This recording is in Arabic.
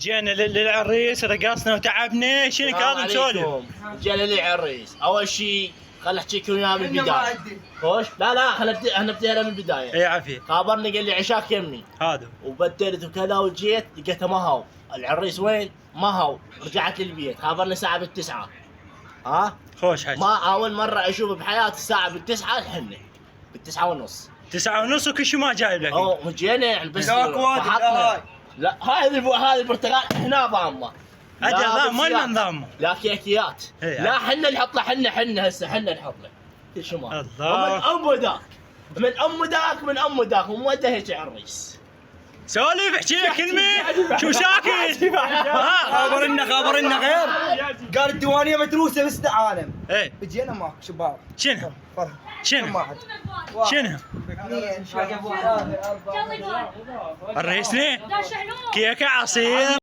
جينا للعريس رقصنا وتعبنا. شنو كان نسولف؟ جينا للعريس. اول شيء خل احكيك وياه من البدايه. خوش؟ لا احنا بدينا من البدايه. اي عافيه. خابرني قال لي عشاك يمي هذا وبدلت وكذا وجيت لقيته ما هو. العريس وين؟ ما هو. رجعت للبيت خابرني الساعه بالتسعة. ها؟ خوش حاج. ما اول مره اشوف بحياتي الساعه بالتسعة الحنه. بالتسعة ونص. 9:30 وكل شيء ما جايب لك. اوه جينا يعني بس فحطنا. لا هذه البرتقال هنا ضامه. اجل لا ما لنا نظام. لا كيكيات. إيه. لا حنا نحط له حنا هسه حنا نحط له كل شيء ما. الله. من ام ذاك وموده هيك عريس. سولف احكي لك كلمه. شو ساكت؟ خابرنا غير. قال الديوانيه متروسه بس عالم. ايه جينا معك شباب. شنو؟ فرح. شنو؟ واحد. شنو؟ اثنين. الرئيس ليه؟ كيكه عصير.